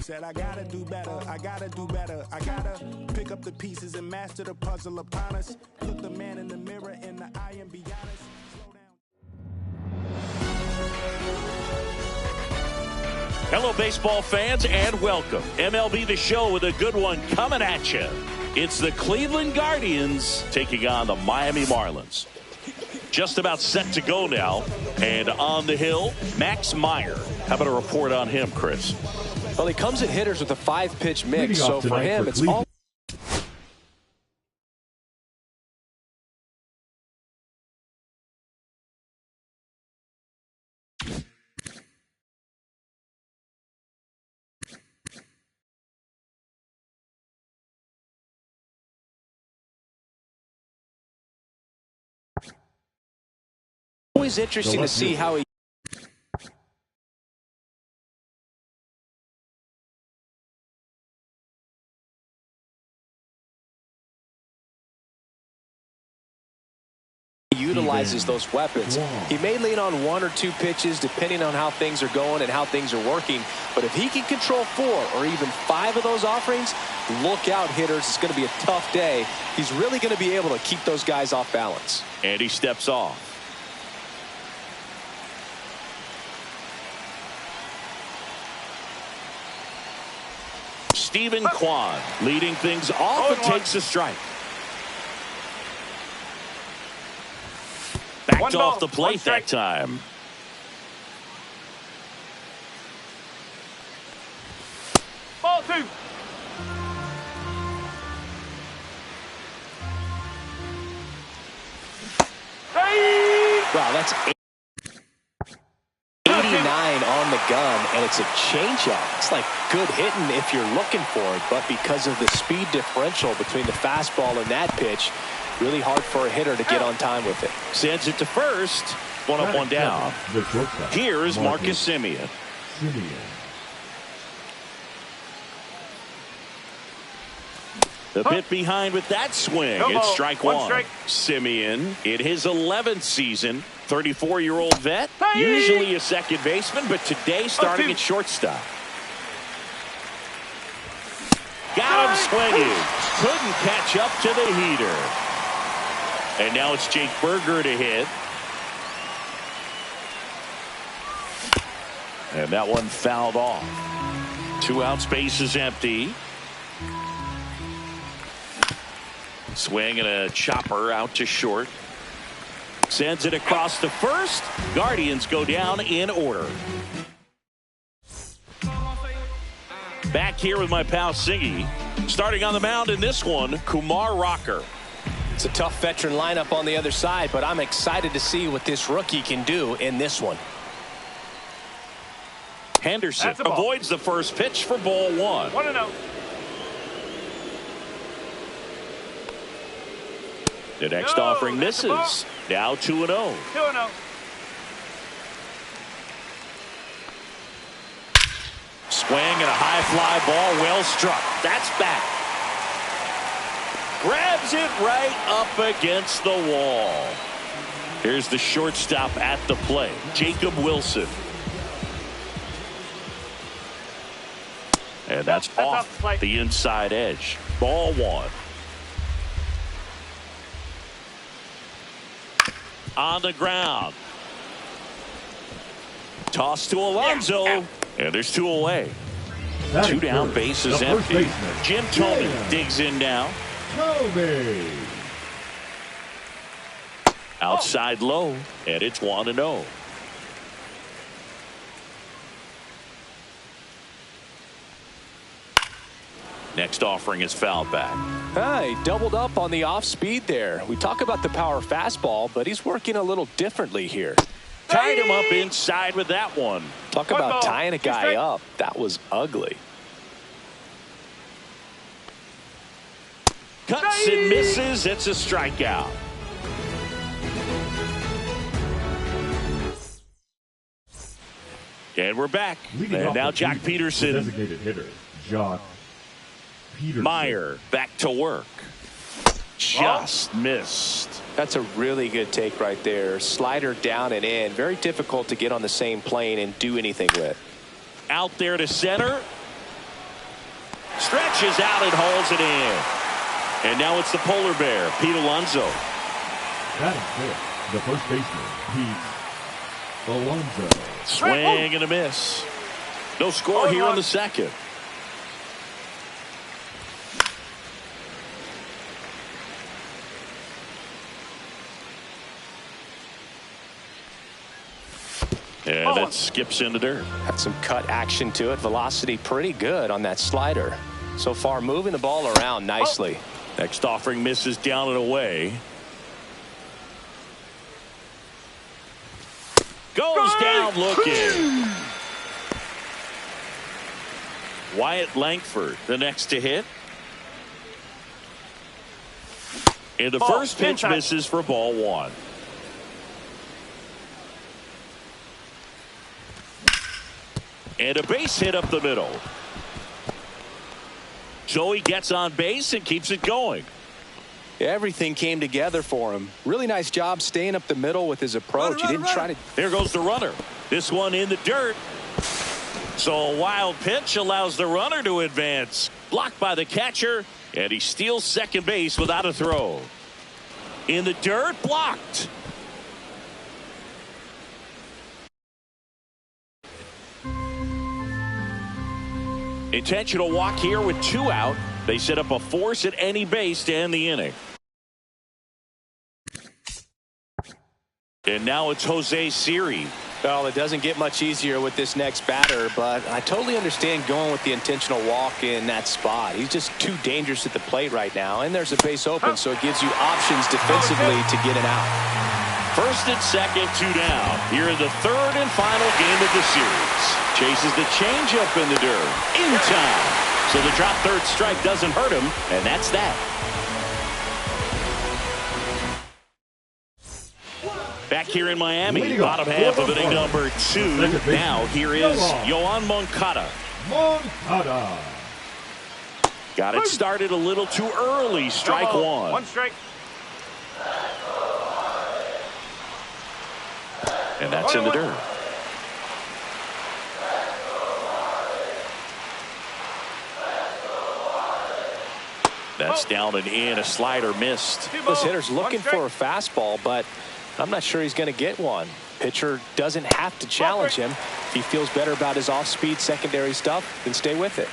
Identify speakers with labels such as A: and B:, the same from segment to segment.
A: Said I gotta do better, I gotta do better, I gotta pick up the pieces and master the puzzle upon us. Look the man in the mirror in the eye and be honest. Slow down.
B: Hello, baseball fans, and welcome. MLB The Show with a good one coming at you. It's the Cleveland Guardians taking on the Miami Marlins. Just about set to go now, and on the hill, Max Meyer. How about a report on him, Chris?
C: Well, he comes at hitters with a 5-pitch mix, so for him, it's all. Always interesting to see how he utilizes those weapons. He may lean on 1 or 2 pitches depending on how things are going and how things are working, but if he can control 4 or even 5 of those offerings, look out, hitters. It's going to be a tough day. He's really going to be able to keep those guys off balance.
B: And he steps off. Stephen Kwan leading things off and takes a strike. Backed off the plate that time.
D: Ball 2.
C: Wow, that's 89 on the gun, and it's a changeup. It's like good hitting if you're looking for it, but because of the speed differential between the fastball and that pitch, really hard for a hitter to get on time with it.
B: Sends it to first. 1 up, 1 down. Here is Marcus Semien. The bit behind with that swing. It's strike 1. Semien in his 11th season. 34-year-old vet. Usually a second baseman, but today starting at shortstop. Got him swinging. Couldn't catch up to the heater. And now it's Jake Berger to hit. And that one fouled off. 2 outs, base is empty. Swing and a chopper out to short. Sends it across to first. Guardians go down in order. Back here with my pal Siggy. Starting on the mound in this one, Kumar Rocker.
C: It's a tough veteran lineup on the other side, but I'm excited to see what this rookie can do in this one.
B: Henderson avoids the first pitch for ball 1.
D: 1-0.
B: The next offering misses. Now 2-0.
D: 2-0.
B: Swing and a high fly ball, well struck. That's back. Grabs it right up against the wall. Here's the shortstop at the plate, Jacob Wilson. And that's off the inside edge. Ball 1. On the ground. Toss to Alonso. And there's 2 away. 2 down, bases empty. Jim Thome digs in now. Outside low, and it's 1-0. Next offering is fouled back.
C: He doubled up on the off speed there. We talk about the power fastball, but he's working a little differently here.
B: Tied him up inside with that one.
C: Talk about tying a guy up. That was ugly.
B: Cuts and misses. It's a strikeout. And we're back. And now Jock Peterson.
E: Designated hitter, Jock Peterson.
B: Meyer back to work. Just missed.
C: That's a really good take right there. Slider down and in. Very difficult to get on the same plane and do anything with.
B: Out there to center. Stretches out and hauls it in. And now it's the polar bear, Pete Alonso.
E: That is it. The first baseman, Pete Alonso.
B: Swing and a miss. No score here in the second. And that skips into dirt.
C: Had some cut action to it. Velocity pretty good on that slider. So far moving the ball around nicely.
B: Next offering misses down and away. Goes down looking. Wyatt Langford, the next to hit. And the first pitch misses for ball one. And a base hit up the middle. Joey gets on base and keeps it going.
C: Everything came together for him. Really nice job staying up the middle with his approach. He didn't try to.
B: There goes the runner. This one in the dirt. So a wild pitch allows the runner to advance. Blocked by the catcher. And he steals second base without a throw. In the dirt, blocked. Intentional walk here with 2 out. They set up a force at any base to end the inning. And now it's Jose Siri.
C: Well, it doesn't get much easier with this next batter, but I totally understand going with the intentional walk in that spot. He's just too dangerous at the plate right now, and there's a base open, so it gives you options defensively to get it out.
B: First and second, 2 down. Here in the third and final game of the series. Chases the changeup in the dirt. In time. So the drop third strike doesn't hurt him, and that's that. Back here in Miami, bottom half of inning number 2. Now here is Yoan Moncada.
E: Moncada.
B: Got it started a little too early. Strike one.
D: One strike.
B: And that's in the dirt. That's down and in. A slider missed.
C: This hitter's looking for a fastball, but I'm not sure he's going to get one. Pitcher doesn't have to challenge him. If he feels better about his off-speed secondary stuff, then stay with it.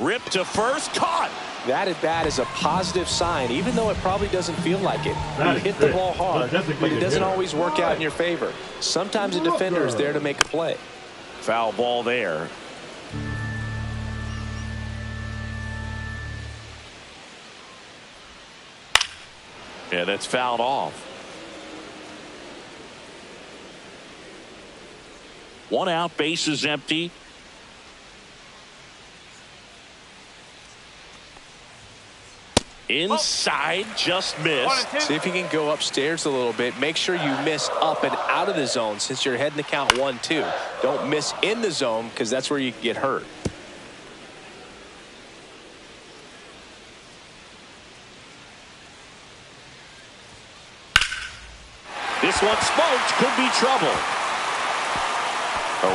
B: Rip to first, caught.
C: That at bat is a positive sign, even though it probably doesn't feel like it. You hit the ball hard, but it doesn't always work out in your favor. Sometimes a defender is there to make a play.
B: Foul ball there. Yeah, that's fouled off. 1 out, base is empty. Inside, just missed.
C: See if you can go upstairs a little bit. Make sure you miss up and out of the zone since you're heading to count 1-2. Don't miss in the zone because that's where you can get hurt.
B: This one smoked, could be trouble.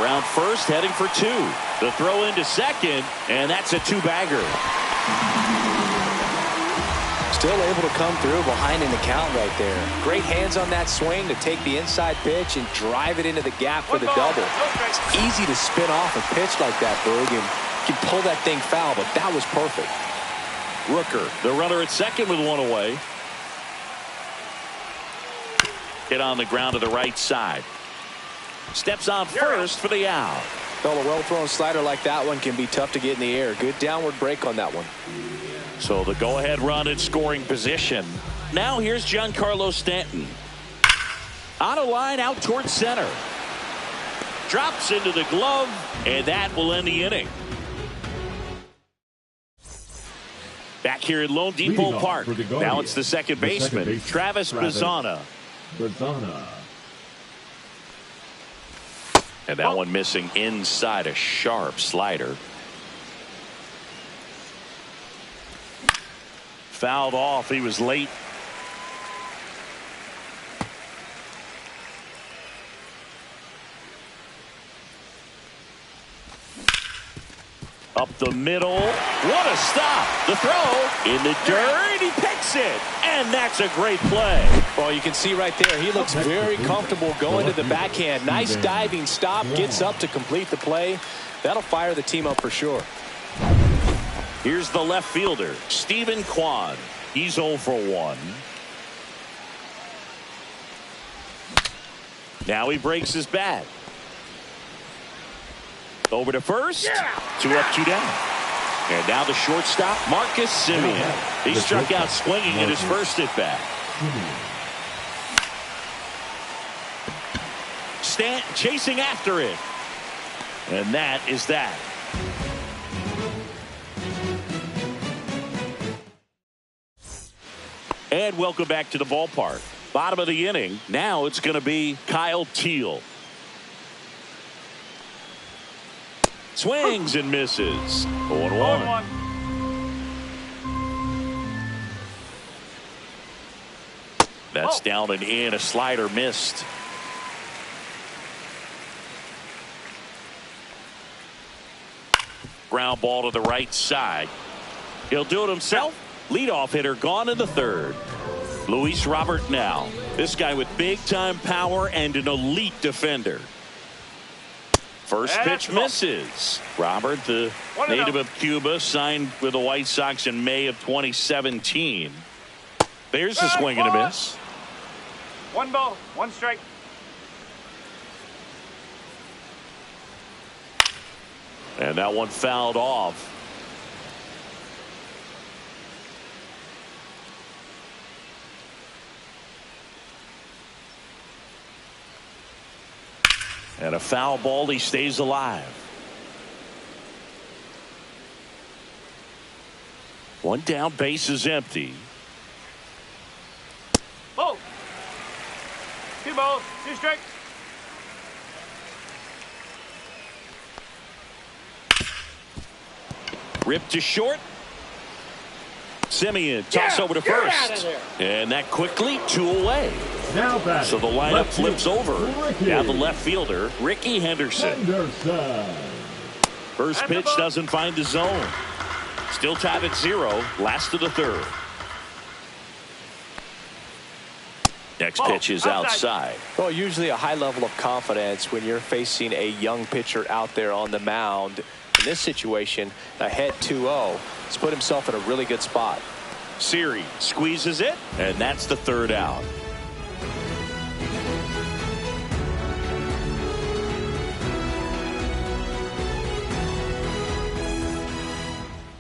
B: Around first, heading for 2. The throw into second, and that's a 2-bagger.
C: Still able to come through behind in the count right there. Great hands on that swing to take the inside pitch and drive it into the gap for the double. It's easy to spin off a pitch like that, Boog, and you can pull that thing foul, but that was perfect.
B: Rooker, the runner at second with 1 away. Hit on the ground to the right side. Steps on first for the out.
C: Well, a well-thrown slider like that one can be tough to get in the air. Good downward break on that one.
B: So the go-ahead run in scoring position. Now here's Giancarlo Stanton. On a line out towards center. Drops into the glove, and that will end the inning. Back here at Lone Depot Park. Now it's the second baseman, Travis Bazzana. And that one missing inside a sharp slider. Fouled off. He was late. Up the middle. What a stop. The throw in the dirt. He picks it. And that's a great play.
C: Well, you can see right there, he looks very comfortable going to the backhand. Nice diving stop. Gets up to complete the play. That'll fire the team up for sure.
B: Here's the left fielder, Stephen Kwan. He's 0 for 1. Now he breaks his bat. Over to first. 2 up, 2 down. And now the shortstop, Marcus Semien. He struck out swinging at his first at bat. Stanton chasing after it. And that is that. And welcome back to the ballpark. Bottom of the inning. Now it's going to be Kyle Teal. Swings and misses. 0-1. That's down and in. A slider missed. Ground ball to the right side. He'll do it himself. Leadoff hitter gone in the third. Luis Robert now. This guy with big time power and an elite defender. First pitch misses. Robert, the native of Cuba, signed with the White Sox in May of 2017. There's a swing and a miss.
D: 1 ball, 1 strike.
B: And that one fouled off. And a foul ball. He stays alive. 1 down, base is empty.
D: Ball. 2 balls, 2 strikes.
B: Ripped to short. Semien toss over to first. And that quickly 2 away.
E: Now back.
B: So the lineup flips over. Now the left fielder, Ricky Henderson. First pitch doesn't find the zone. Still tied at 0. Last of the third. Next pitch is outside.
C: Well, usually a high level of confidence when you're facing a young pitcher out there on the mound. In this situation, ahead 2-0. He's put himself in a really good spot.
B: Siri squeezes it, and that's the third out.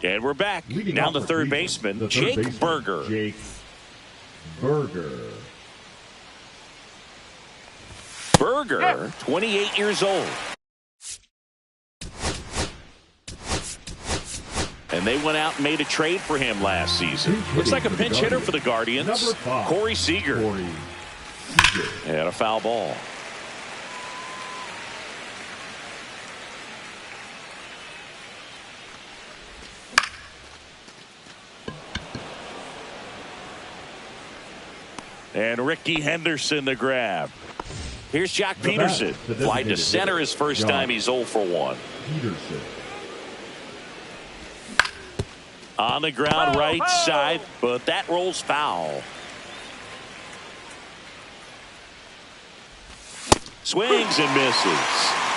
B: And we're back. Now the third baseman, Jake Burger.
E: Jake Burger.
B: Burger, 28 years old. And they went out and made a trade for him last season. Looks like a pinch hitter for the Guardians. Corey Seager. And a foul ball. And Ricky Henderson the grab. Here's Jock Peterson. Fly to center his first time. He's 0 for 1.
E: Peterson.
B: On the ground right side, but that rolls foul. Swings and misses.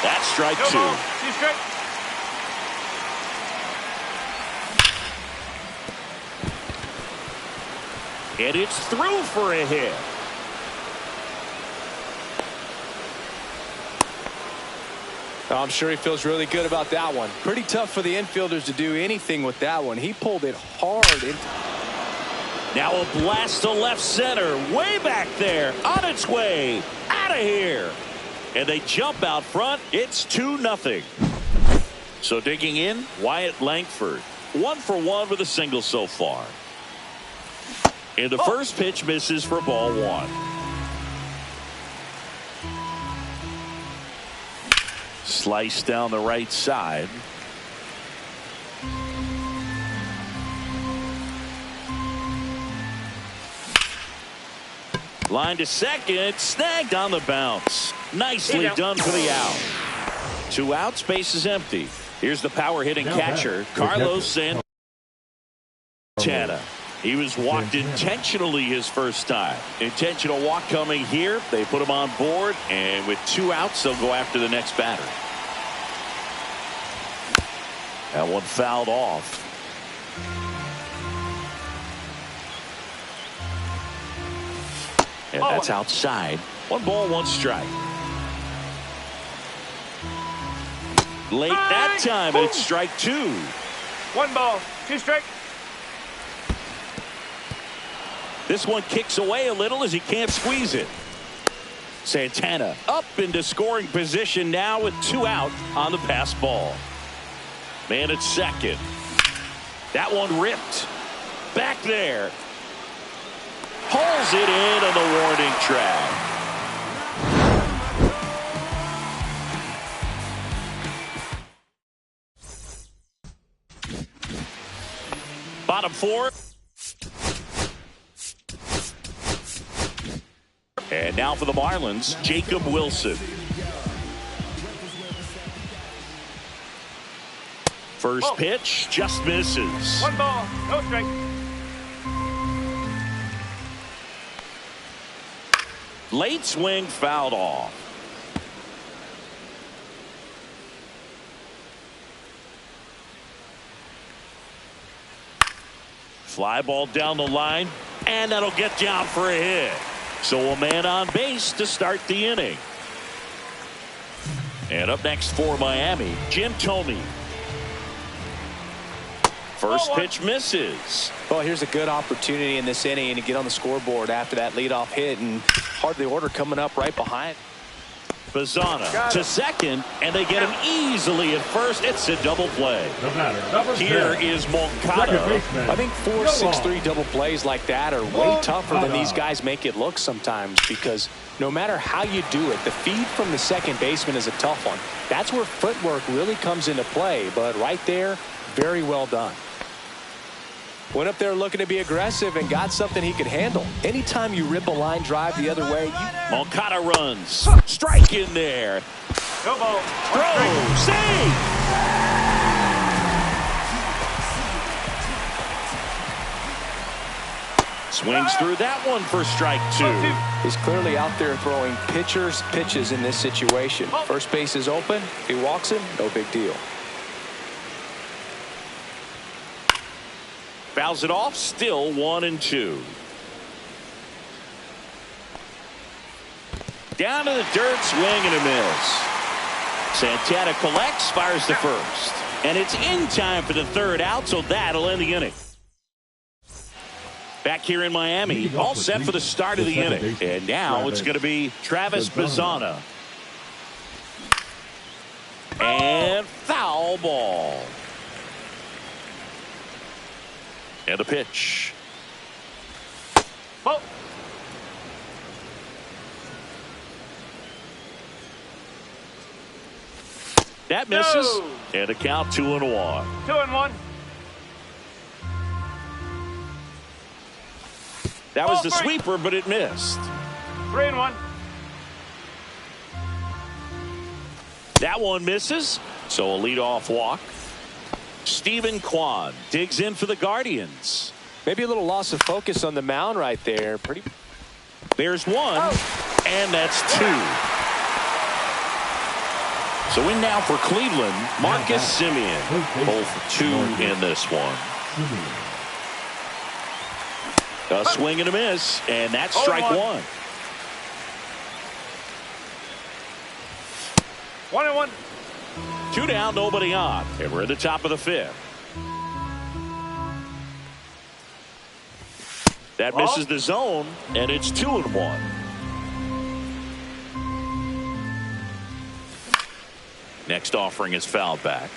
B: That's strike 2.
D: 2 strikes.
B: And it's through for a hit.
C: I'm sure he feels really good about that one. Pretty tough for the infielders to do anything with that one. He pulled it hard.
B: Now a blast to left center. Way back there. On its way. Out of here. And they jump out front. It's 2-0. So digging in, Wyatt Langford. 1 for 1 with a single so far. And the first pitch misses for ball 1. Slice down the right side. Line to second. Snagged on the bounce. Nicely done for the out. 2 outs. Base is empty. Here's the power hitting catcher, Carlos Santana. He was walked intentionally his first time. Intentional walk coming here. They put him on board, and with 2 outs, they'll go after the next batter. That one fouled off. And that's outside. 1 ball, 1 strike. Late that time, and it's strike 2.
D: 1 ball, 2 strike.
B: This one kicks away a little as he can't squeeze it. Santana up into scoring position now with 2 out on the pass ball. Man at second. That one ripped. Back there. Pulls it in on the warning track. Bottom 4. And now for the Marlins, Jacob Wilson. First pitch just misses.
D: 1 ball, no strike.
B: Late swing fouled off. Fly ball down the line, and that'll get down for a hit. So a man on base to start the inning. And up next for Miami, Jim Thome. First pitch misses.
C: Well, here's a good opportunity in this inning to get on the scoreboard after that leadoff hit, and part of the order coming up right behind.
B: Bazana to second, and they get him easily at first. It's a double play. Here is Moncada.
C: I think 4, 6, 3 double plays like that are way tougher than these guys make it look sometimes, because no matter how you do it, the feed from the second baseman is a tough one. That's where footwork really comes into play, but right there, very well done. Went up there looking to be aggressive and got something he could handle. Anytime you rip a line drive the other way,
B: Moncada runs. Strike in there.
D: No ball.
B: Throw. Save. Swings through that one for strike 2.
C: He's clearly out there throwing pitches in this situation. First base is open. He walks him. No big deal.
B: Fouls it off, still 1-2. Down to the dirt, swing and a miss. Santana collects, fires to first. And it's in time for the 3rd out, so that'll end the inning. Back here in Miami, all set for the start of the inning. And now it's going to be Travis Bazana. And foul ball. And a pitch.
D: Ball.
B: That misses. No. And a count 2-1.
D: 2-1.
B: That was the sweeper, but it missed.
D: 3-1.
B: That one misses. So a leadoff walk. Steven Kwan digs in for the Guardians.
C: Maybe a little loss of focus on the mound right there.
B: There's 1, and that's 2. So in now for Cleveland, Marcus Semien. Both 2 in this one. A swing and a miss, and that's strike 1.
D: 1-1.
B: 2 down, nobody on. And we're at the top of the 5th. That misses the zone, and it's 2-1. Next offering is fouled back.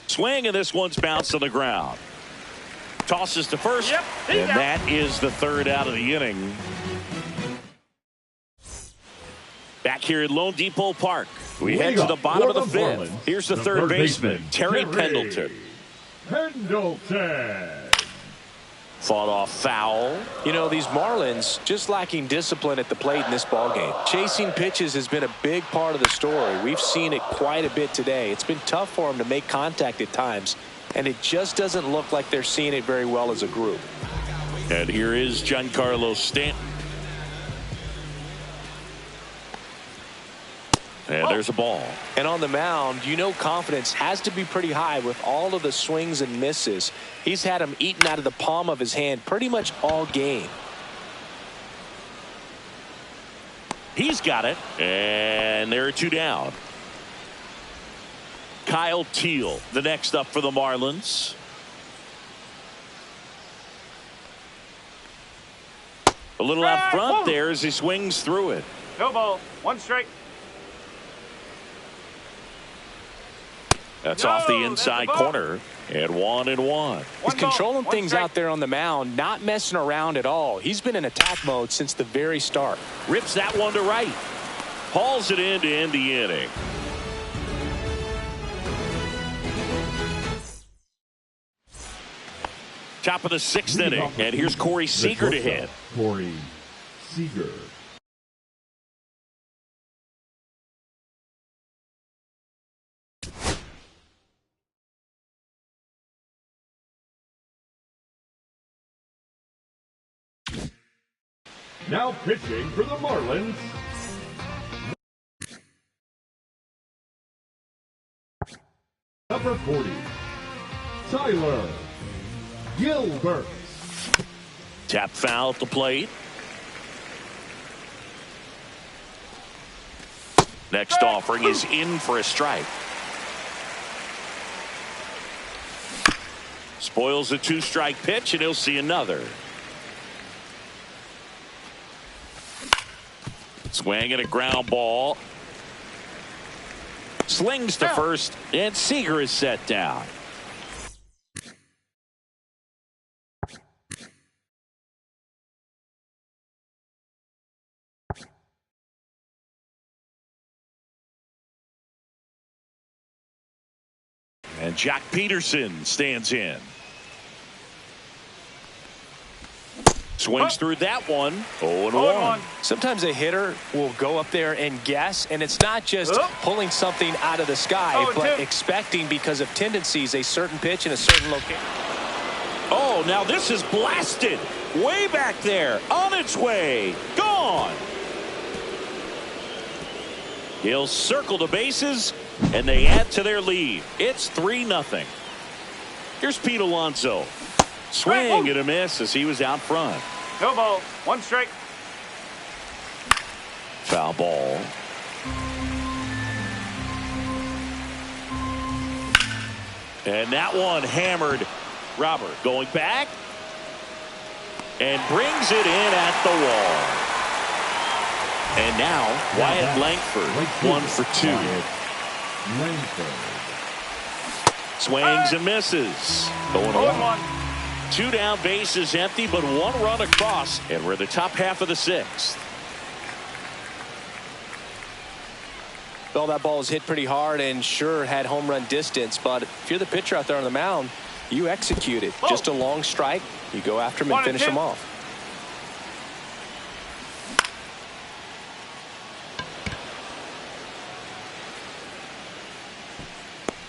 B: Swing, and this one's bounced on the ground. Tosses to first, and that is the 3rd out of the inning. Back here at Lone Depot Park, we head to the bottom of the 5th. Here's the 3rd baseman, Terry Pendleton. Fought off foul.
C: You know, these Marlins just lacking discipline at the plate in this ballgame. Chasing pitches has been a big part of the story. We've seen it quite a bit today. It's been tough for them to make contact at times, and it just doesn't look like they're seeing it very well as a group.
B: And here is Giancarlo Stanton. And there's a ball.
C: And on the mound, you know, confidence has to be pretty high with all of the swings and misses. He's had them eaten out of the palm of his hand pretty much all game.
B: He's got it. And there are two down. Kyle Teal, the next up for the Marlins. A little out front there as he swings through it.
D: No ball. One strike.
B: That's off the inside corner. And 1-1.
C: He's controlling things out there on the mound, not messing around at all. He's been in attack mode since the very start.
B: Rips that one to right. Hauls it in to end the inning. Top of the sixth inning. And here's Corey Seager to hit.
E: Corey Seager. Now pitching for the Marlins, number 40, Tyler Gilbert.
B: Tap foul at the plate. Next offering is in for a strike. Spoils the two-strike pitch, and he'll see another. Swing and a ground ball. Slings to first, and Seager is set down. And Jack Peterson stands in. Swings through that one. 0-1.
C: Sometimes a hitter will go up there and guess, and it's not just pulling something out of the sky, but expecting, because of tendencies, a certain pitch in a certain location.
B: Oh, now this is blasted. Way back there. On its way. Gone. He'll circle the bases, and they add to their lead. It's 3-0. Here's Pete Alonso. Swing and a miss as he was out front.
D: No ball. One strike.
B: Foul ball. And that one hammered. Robert going back and brings it in at the wall. And now Wyatt Langford, 1 for 2. Swings and misses. 0-1. 2 down, bases empty, but 1 run across, and we're in the top half of the 6th.
C: Well, that ball was hit pretty hard and sure had home run distance, but if you're the pitcher out there on the mound, you execute it. Just a long strike. You go after him and finish him off.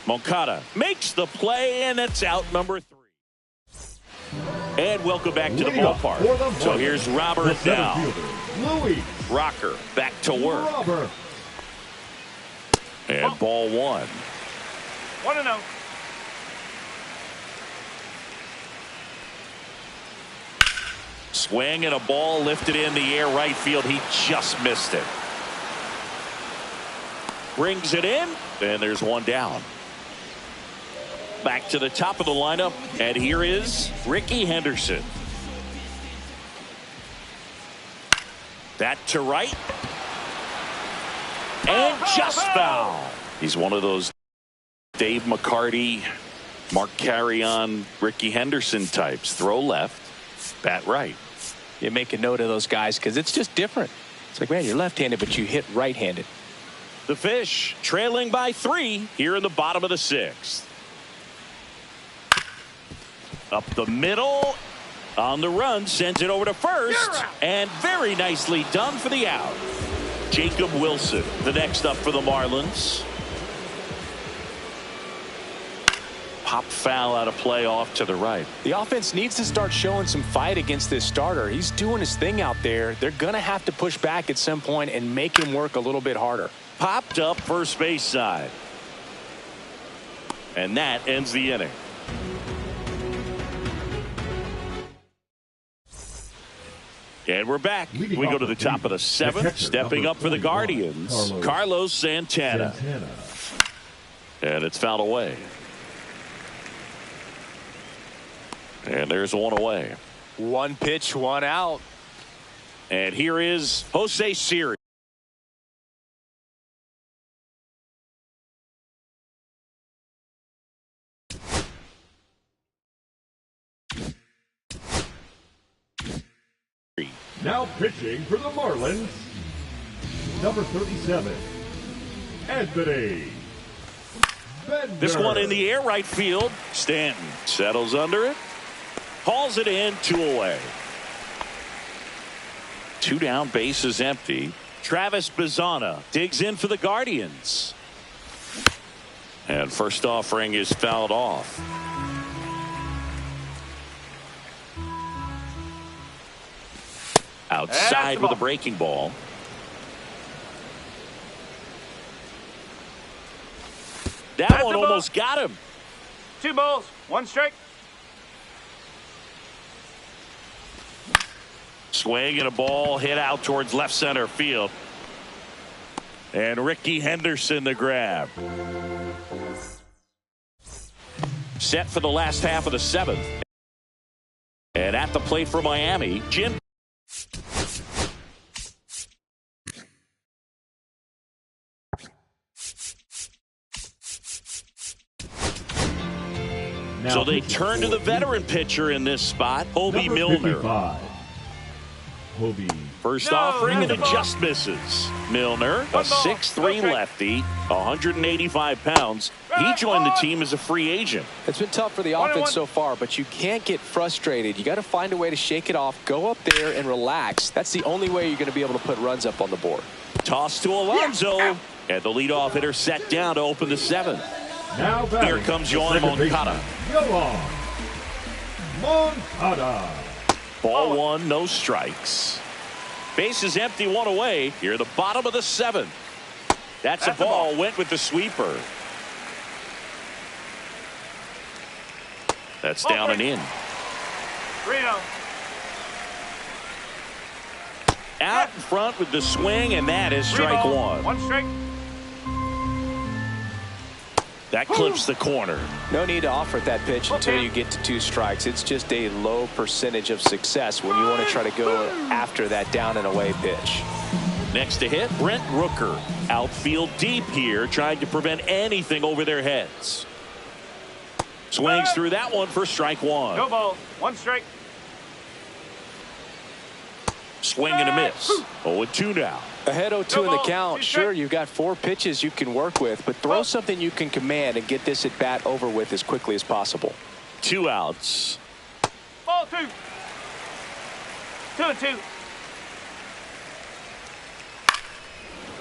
B: Moncada makes the play, and it's out number 3. And welcome back to the ballpark. So here's Robert now. Rocker back to work. And ball 1.
D: 1-0.
B: Swing and a ball lifted in the air right field. He just missed it. Brings it in, and there's 1 down. Back to the top of the lineup, and here is Ricky Henderson. That to right. And just foul. He's one of those Dave McCarty, Mark Carrion, Ricky Henderson types. Throw left, bat right.
C: You make a note of those guys because it's just different. It's like, man, you're left-handed, but you hit right-handed.
B: The Fish trailing by 3 here in the bottom of the 6th. Up the middle. On the run, sends it over to first, and very nicely done for the out. Jacob Wilson, the next up for the Marlins. Pop foul out of play off to the right.
C: The offense needs to start showing some fight against this starter. He's doing his thing out there. They're going to have to push back at some point and make him work a little bit harder.
B: Popped up first base side. And that ends the inning. And we're back. We go to the top of the seventh. Stepping up for the Guardians, Carlos Santana. And it's fouled away. And there's one away.
C: One pitch, one out.
B: And here is Jose Siri.
E: Now pitching for the Marlins, number 37, Anthony Bender.
B: This one in the air, right field. Stanton settles under it. Hauls it in, 2 away. 2 down, base is empty. Travis Bazzana digs in for the Guardians. And first offering is fouled off. Outside with a breaking ball. That one almost got him.
D: 2 balls, 1 strike.
B: Swing and a ball hit out towards left center field. And Ricky Henderson the grab. Set for the last half of the 7th. And at the plate for Miami, Jim. So they turn to the veteran pitcher in this spot, Hobie Milner. First offering and it just misses. Milner, a 6'3" lefty, 185 pounds. He joined the team as a free agent.
C: It's been tough for the offense so far, but you can't get frustrated. You got to find a way to shake it off, go up there and relax. That's the only way you're going to be able to put runs up on the board.
B: Toss to Alonso, and the leadoff hitter set down to open the 7th.
E: Now
B: here comes Yoan Moncada.
E: Moncada.
B: Ball 1, no strikes. Base is empty, 1 away. Here at the bottom of the 7th. That's a ball. Went with the sweeper. That's down and in. Out in front with the swing, and that is strike 1.
D: 1 strike.
B: That clips the corner.
C: No need to offer that pitch until you get to 2 strikes. It's just a low percentage of success when you want to try to go after that down and away pitch.
B: Next to hit, Brent Rooker. Outfield deep here, trying to prevent anything over their heads. Swings through that one for strike 1.
D: No ball, 1 strike.
B: Swing and a miss. 0-2 now.
C: Ahead 0-2 in the count. Sure, you've got 4 pitches you can work with, but throw something you can command and get this at bat over with as quickly as possible.
B: 2 outs.
D: Ball 2. 2-2.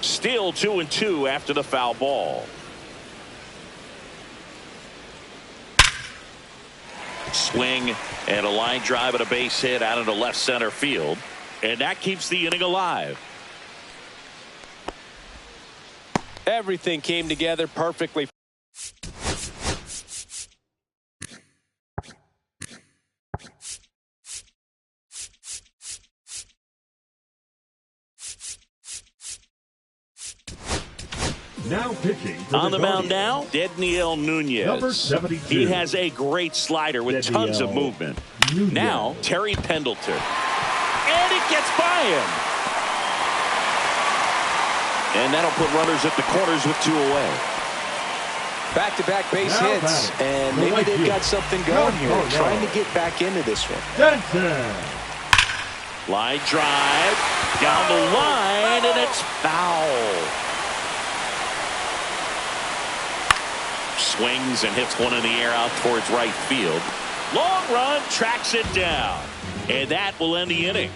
B: Still 2-2 after the foul ball. Swing and a line drive and a base hit out into left center field. And that keeps the inning alive.
C: Everything came together perfectly.
E: Now pitching
B: on the mound now, Dedniel Nunez.
E: Number 72.
B: He has a great slider with tons of movement.
E: Nunez.
B: Now Terry Pendleton. And it gets by him. And that'll put runners at the corners with 2 away.
C: Back-to-back base hits, and maybe they've got something going here, trying to get back into this one.
E: Denton.
B: Line drive, down the line, and it's foul. Swings and hits one in the air out towards right field. Long run, tracks it down. And that will end the inning.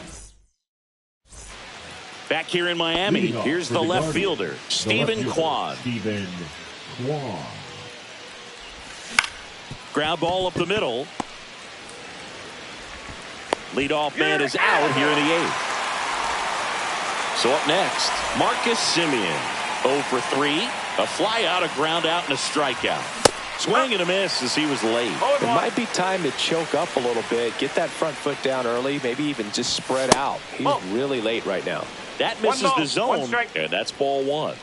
B: Back here in Miami, here's the left fielder, Stephen Kwan. Ground ball up the middle. Leadoff man is out here in the 8th. So up next, Marcus Semien. 0 for 3. A fly out, a ground out, and a strikeout. Swing and a miss as he was late.
C: It might be time to choke up a little bit. Get that front foot down early. Maybe even just spread out. He's really late right now.
B: That misses the zone, and that's ball 1.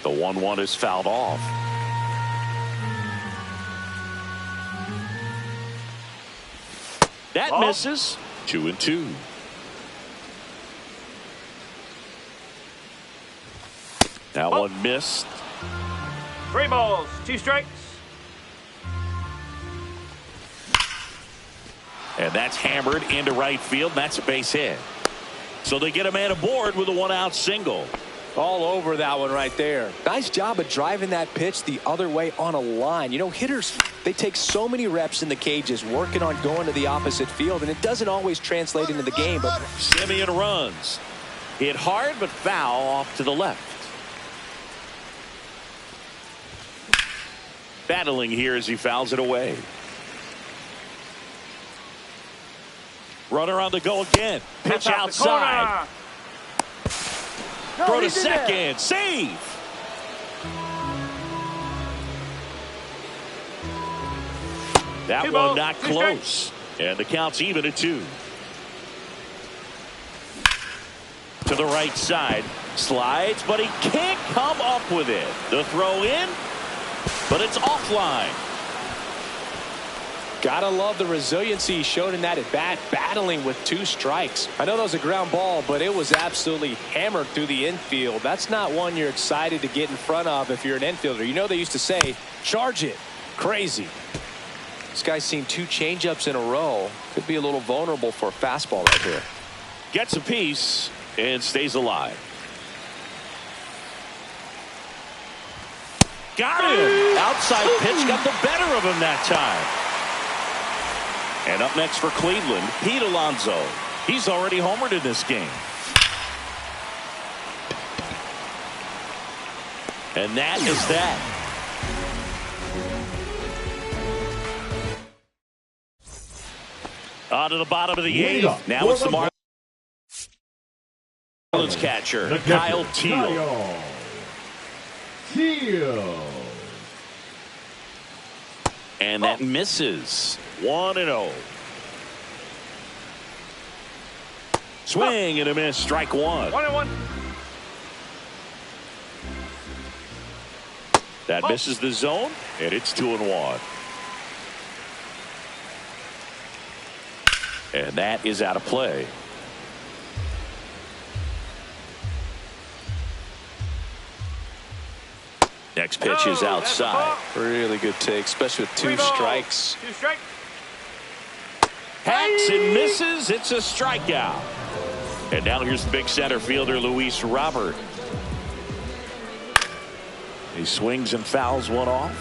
B: The 1-1 is fouled off. That misses. 2-2. That one missed.
D: 3 balls, 2 strikes.
B: And that's hammered into right field. That's a base hit. So they get a man aboard with a 1-out single.
C: All over that one right there. Nice job of driving that pitch the other way on a line. You know, hitters, they take so many reps in the cages working on going to the opposite field, and it doesn't always translate into the game. But
B: Semien runs. Hit hard but foul off to the left. Battling here as he fouls it away. Runner on the go again. Pitch outside. Throw to second. Save. That one not close. And the count's even at 2. To the right side. Slides, but he can't come up with it. The throw in, but it's offline.
C: Gotta love the resiliency he showed in that at bat, battling with 2 strikes. I know that was a ground ball, but it was absolutely hammered through the infield. That's not one you're excited to get in front of if you're an infielder. You know they used to say, charge it. Crazy. This guy's seen 2 changeups in a row. Could be a little vulnerable for a fastball right here.
B: Gets a piece and stays alive. Got him. Outside pitch got the better of him that time. And up next for Cleveland, Pete Alonso. He's already homered in this game. And that is that. On to the bottom of the 8th. Now it's the Marlins catcher, Kyle Teal. And that misses. 1-0. Swing and a miss. Strike 1.
D: 1-1.
B: That misses the zone, and it's 2-1. And that is out of play. Next pitch is outside.
C: Really good take, especially with 2 strikes.
D: 2 strikes.
B: Hacks and misses. It's a strikeout. And now here's the big center fielder, Luis Robert. He swings and fouls one off.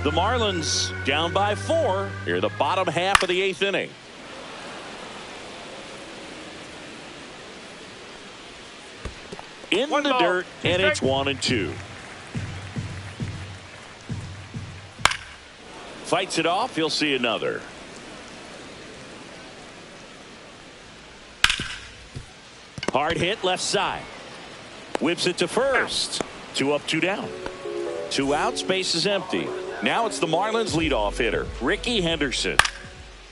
B: The Marlins down by 4 here the bottom half of the 8th inning. In the dirt, and it's 1-2. Fights it off. He'll see another. Hard hit left side. Whips it to first. 2 up, 2 down. 2 outs, base is empty. Now it's the Marlins leadoff hitter, Ricky Henderson.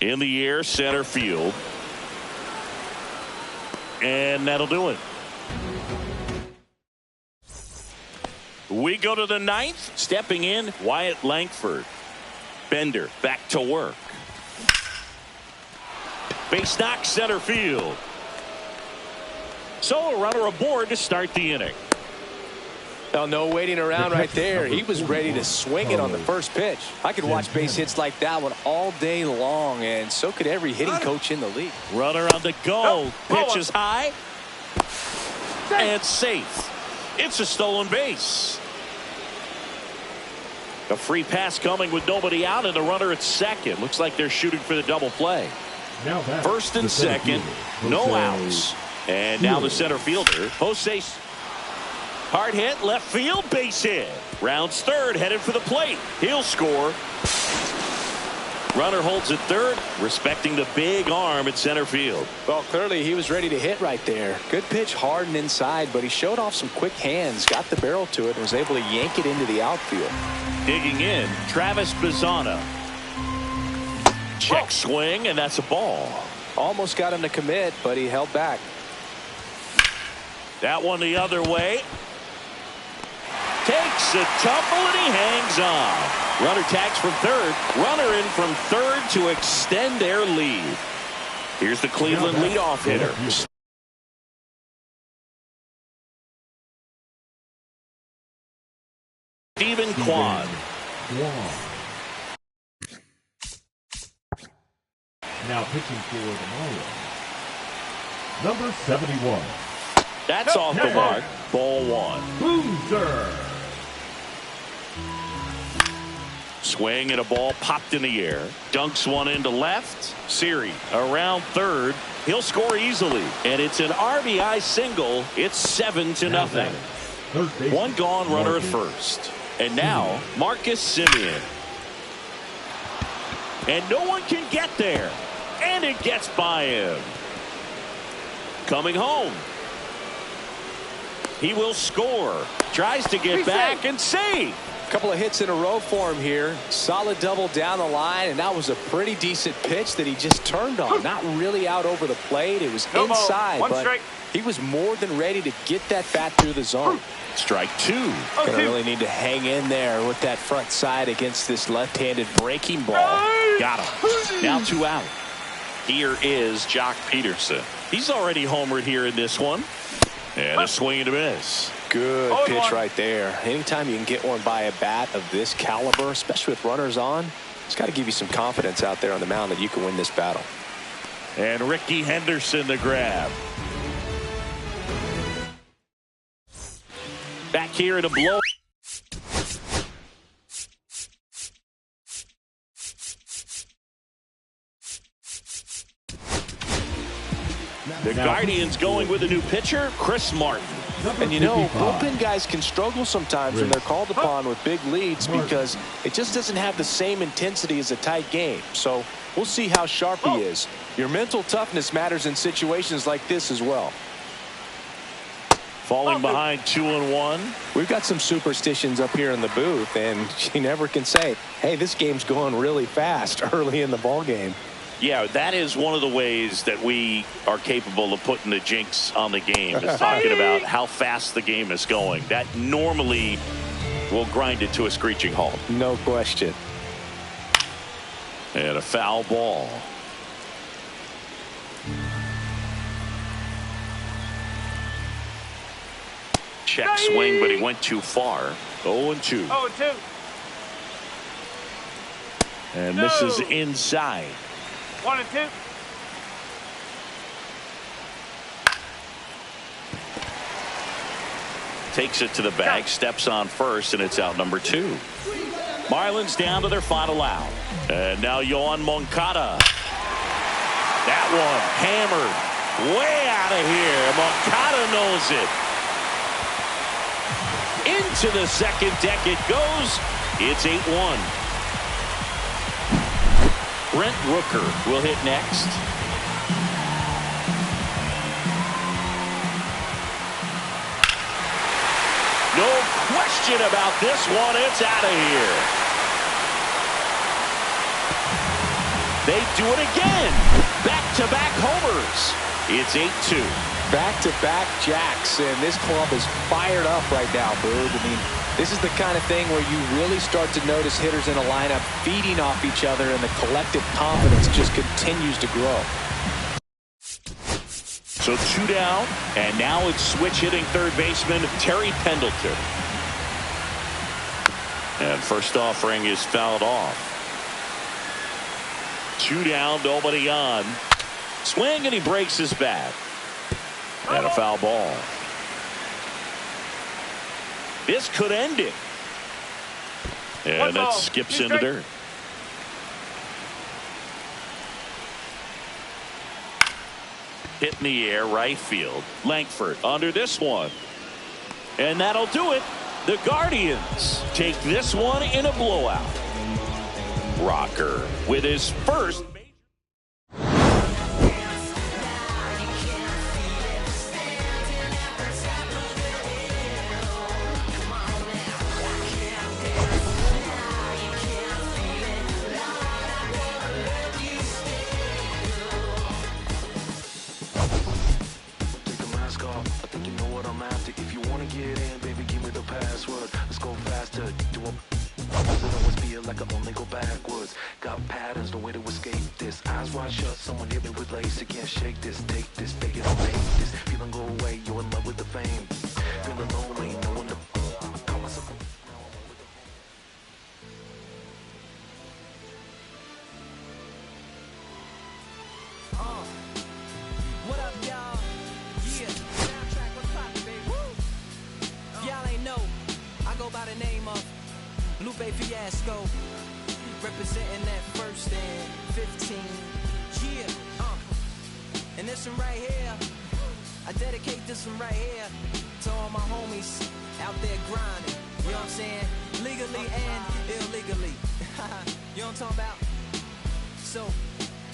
B: In the air, center field. And that'll do it. We go to the 9th. Stepping in, Wyatt Langford. Bender back to work. Base knock, center field. So a runner aboard to start the inning.
C: Now, no waiting around right there. He was ready to swing it on the first pitch. I could watch base hits like that one all day long, and so could every hitting coach in the league.
B: Runner on the go. Pitch is high. And safe. It's a stolen base. A free pass coming with nobody out and a runner at second. Looks like they're shooting for the double play.
E: Now that's
B: First and second, no outs. And now the center fielder, Jose. Hard hit, left field, base hit. Rounds third, headed for the plate. He'll score. Runner holds at third, respecting the big arm at center field.
C: Well, clearly he was ready to hit right there. Good pitch, hard and inside, but he showed off some quick hands, got the barrel to it, and was able to yank it into the outfield.
B: Digging in, Travis Bazzana. Check swing, and that's a ball.
C: Almost got him to commit, but he held back.
B: That one the other way. Takes a tumble and he hangs on. Runner tags from third. Runner in from third to extend their lead. Here's the Cleveland leadoff hitter. Stephen Kwan.
E: Now pitching for the Marlins, number 71.
B: That's off the mark. Ball one.
E: Boozer.
B: Swing and a ball popped in the air. Dunks one into left. Siri around third. He'll score easily. And it's an RBI single. It's 7-0. One gone runner at first. And now Marcus Semien. And no one can get there. And it gets by him. Coming home. He will score. Tries to get back and save.
C: Couple of hits in a row for him here. Solid double down the line, and that was a pretty decent pitch that he just turned on. Not really out over the plate. It was inside, but he was more than ready to get that bat through the zone.
B: Strike two.
C: Gonna really need to hang in there with that front side against this left-handed breaking ball.
B: Got him. Now 2 out. Here is Jock Peterson. He's already homered here in this one. And a swing and a miss.
C: Good pitch right there. Anytime you can get one by a bat of this caliber, especially with runners on, it's got to give you some confidence out there on the mound that you can win this battle.
B: And Ricky Henderson the grab. Back here in a blow. The Guardians going with a new pitcher, Chris Martin.
C: And you know, bullpen guys can struggle sometimes when they're called upon with big leads because it just doesn't have the same intensity as a tight game. So we'll see how sharp he is. Your mental toughness matters in situations like this as well.
B: Falling behind 2-1.
C: We've got some superstitions up here in the booth, and you never can say, hey, this game's going really fast early in the ball game.
B: Yeah, that is one of the ways that we are capable of putting the jinx on the game, is talking about how fast the game is going. That normally will grind it to a screeching halt.
C: No question.
B: And a foul ball. Check swing, but he went too far. 0-2.
D: 0-2.
B: And misses inside.
D: 1-2.
B: Takes it to the bag, steps on first, and it's out number 2. Marlins down to their final out. And now Yoan Moncada. That one hammered way out of here. Moncada knows it. Into the second deck it goes. It's 8-1. Brent Rooker will hit next. No question about this one. It's out of here. They do it again. Back-to-back homers. It's 8-2.
C: Back-to-back jacks, and this club is fired up right now, Boog. I mean, this is the kind of thing where you really start to notice hitters in a lineup feeding off each other, and the collective confidence just continues to grow.
B: So 2 down, and now it's switch hitting third baseman Terry Pendleton. And first offering is fouled off. 2 down, nobody on. Swing, and he breaks his bat. And a foul ball. This could end it. And that skips into dirt. Hit in the air, right field. Langford under this one. And that'll do it. The Guardians take this one in a blowout. Rocker with his first.
F: Like I only go backwards. Got patterns, no way to escape this. Eyes wide shut, someone hit me with lace. You can't shake this, take this, fake it or make this. Feeling go away, you're in love with the fame. Feeling lonely, no one to call myself.
G: What up, y'all? Yeah, soundtrack, what's poppin', baby? Woo! Y'all ain't know, I go by the name of Lupe Fiasco, representing that first and 15. Yeah, and this one right here, I dedicate this one right here to all my homies out there grinding. You know what I'm saying? Legally and illegally. You know what I'm talking about? So,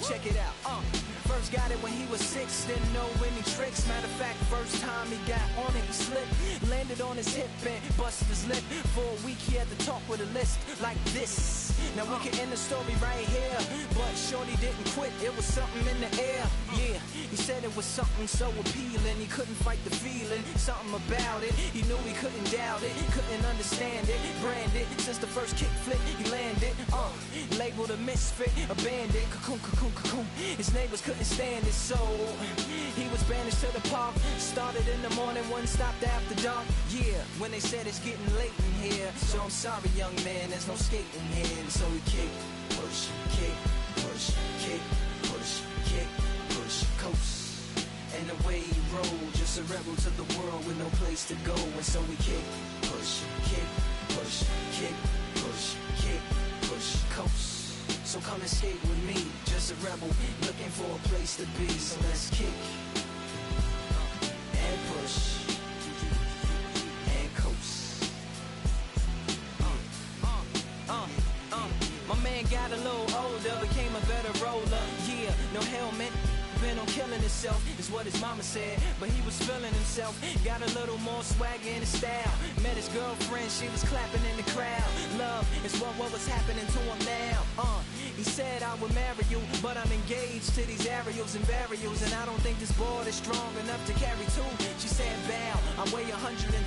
G: check it out. First got it when he was 6, didn't know any tricks. Matter of fact, first time he got on it, he slipped. Landed on his hip and busted his lip. For a week he had to talk with a list like this. Now we can end the story right here, but shorty didn't quit, it was something in the air. Yeah, he said it was something so appealing, he couldn't fight the feeling, something about it. He knew he couldn't doubt it, couldn't understand it. Branded, since the first kick flip, he landed. Labeled a misfit, a bandit. Cocoon, cocoon, cocoon. His neighbors couldn't stand it, so he was banished to the park. Started in the morning, one stopped after dark. Yeah, when they said it's getting late in here, so I'm sorry, young man, there's no skating here. So we kick, push, kick, push, kick, push, kick, push, coast. And the way he rolled, just a rebel to the world with no place to go. And so we kick, push, kick, push, kick, push, kick, push, coast. So come and skate with me, just a rebel, looking for a place to be. So let's kick, and push, and coast. My man got a little older, became a better roller. Yeah, no helmet, been on killing himself, is what his mama said. But he was feeling himself, got a little more swagger in his style. Met his girlfriend, she was clapping in the crowd. Love is what was happening to him now. He said I would marry you, but I'm engaged to these aerials and burials, and I don't think this board is strong enough to carry two. She said bow, I weigh 120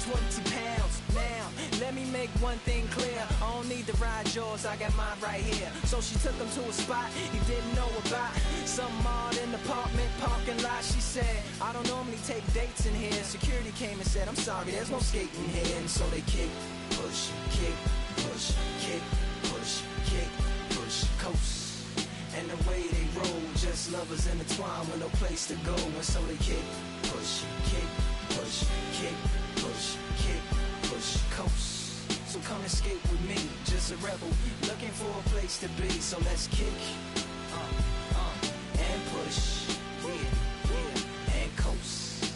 G: pounds. Now, let me make one thing clear, I don't need to ride yours, I got mine right here. So she took him to a spot he didn't know about, some odd in the apartment parking lot. She said, I don't normally take dates in here. Security came and said, I'm sorry, there's no skating here. And so they kick, push, kick, push, kick, push, kick, push, coast. And the way they roll, just lovers intertwined with no place to go. And so they kick, push, kick, push, kick, push, kick, push, coast. So come and skate with me, just a rebel, looking for a place to be. So let's kick, and push, and coast.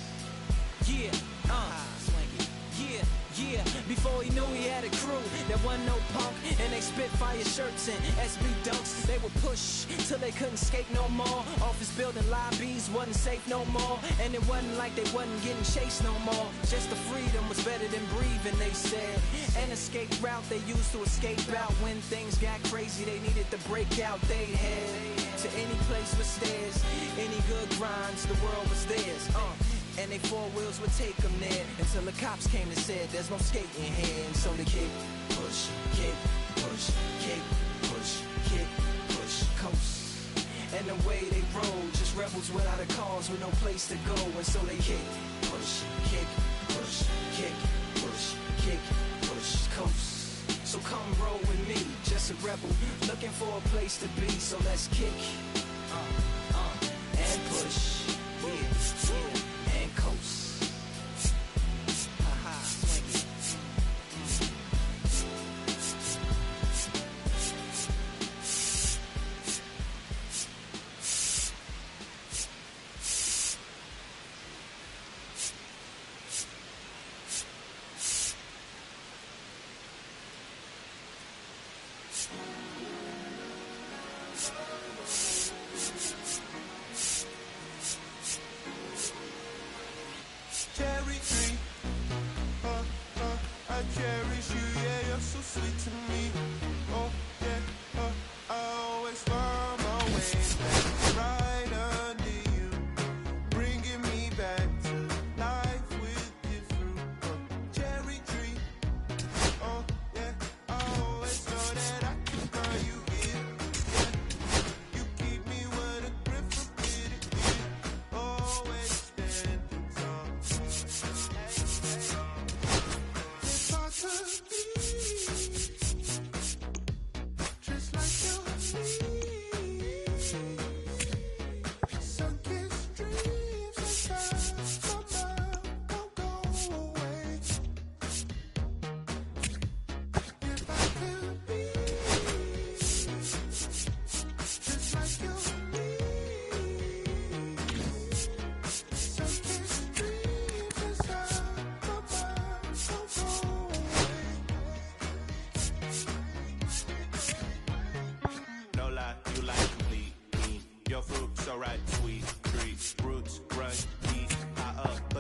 G: Yeah, yeah. Before he knew he had a crew, there wasn't no punk, and they spit fire shirts and SB dunks. They would push till they couldn't skate no more. Office building lobbies wasn't safe no more, and it wasn't like they wasn't getting chased no more. Just the freedom was better than breathing, they said. An escape route they used to escape out when things got crazy. They needed to break out. They head to any place with stairs, any good grinds, the world was theirs. And they four wheels would take them there until the cops came and said there's no skating here. And so they kick, push, kick, push, kick, push, kick, push, coast. And the way they roll, just rebels without a cause with no place to go. And so they kick, push, kick, push, kick, push, kick, push, coast. So come roll with me, just a rebel, looking for a place to be. So let's kick, and push, and coast.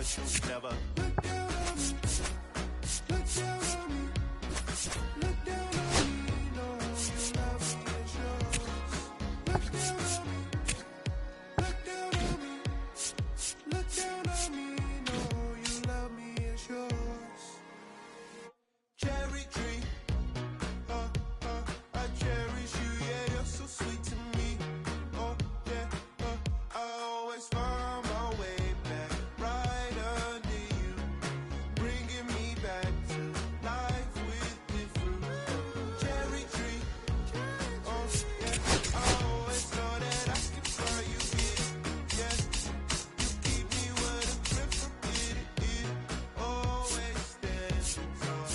H: but you never
A: look down on me. Look down on me. Look down on me. No, you love me, it's yours. Look down on me. Look down on me. Look down on me. No, you love me, it's yours. Cherry tree. I cherish you, yeah, you're so sweet to me. Oh, yeah, I always find my way back right under you, bringing me back to life with different cherry tree. Oh, yeah, I always know that I can find you here. Yeah, you keep me where the grip forbid it. Always standing tall.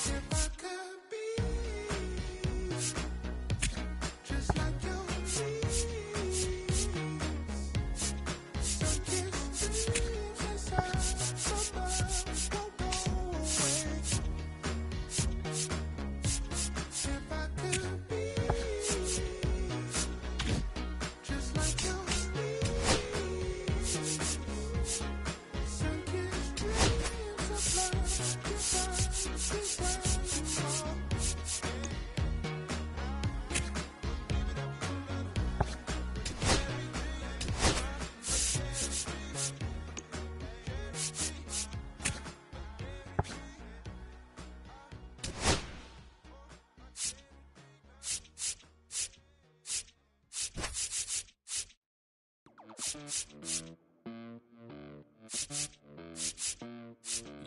A: If I could be just like your dreams, sunken dreams inside my mind won't go away. If I could be just like your dreams, sunken dreams of love inside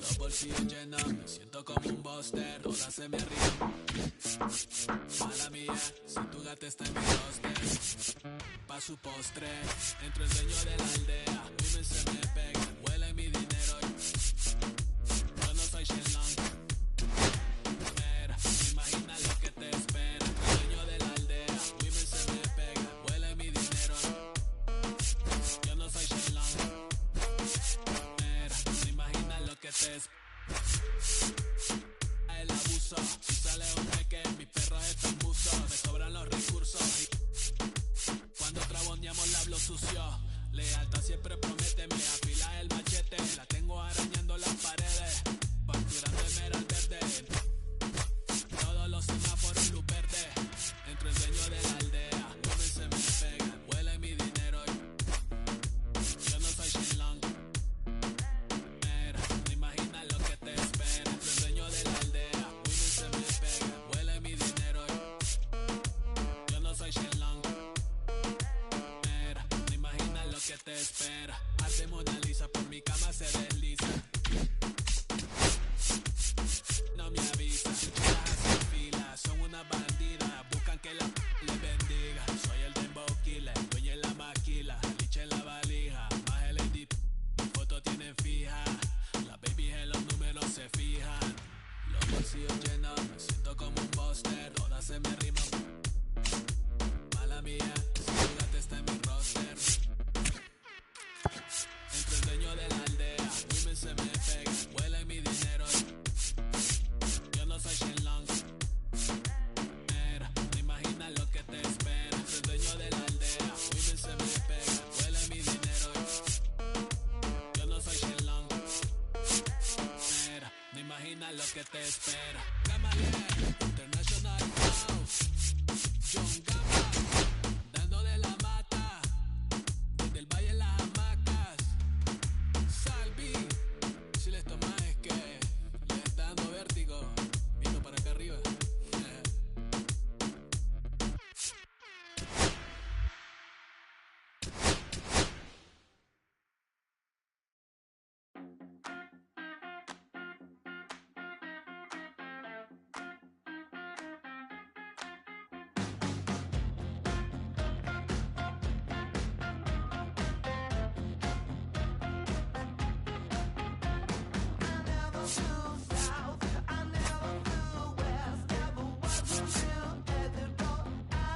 G: Los bolsillos llenos, me siento como un buster, todas se me arriman. Mala mía, si tu gata está en mi roster. Pa' su postre, entro el dueño de la aldea. Women se me pegan, huele mi dinero. Yo no soy Shenlong. Mira, imagina lo que te espera. Entro el dueño de la aldea. Women se me pegan, huele mi dinero. Yo no soy Shenlong. Mira, imagina lo que te espera. El abuso, si sale un jeque, mis perros están buzos, me sobran los recursos. Cuando traboneamos la hablo sucio, lealtad siempre prométeme, afila el machete, la tengo arañando las paredes, facturando emerald verde. Todos los semáforos luz verde, entro el dueño de la aldea, women se me pegan, huele mi dinero. Yo no soy Shenlong. Mira, no imagina lo que te espera. Entro el dueño de la aldea, women se me pegan, huele mi dinero. Yo no soy Shenlong. Mira, no imagina lo que te espera. Arte Mona Lisa, por mi cama se desliza. No me avisa, chicas hacen fila, son una bandida, buscan que la les bendiga. Soy el dembow killer, dueño en la maquila, liche en la valija, más el AD, mi foto tienen fija, las babies en los números se fijan. Los bolsillos llenos, me siento como un buster, todas se me riman. Mala mía, si tu gata está en mi roster. Entro el dueño de la aldea, women se me pegan, huele mi dinero. Yo no soy Shenlong. Mira, no imagina lo que te espera. Entro el dueño de la aldea, women se me pegan, huele mi dinero. Yo no soy Shenlong. Mira, no imagina lo que te espera. Camaleón, International House.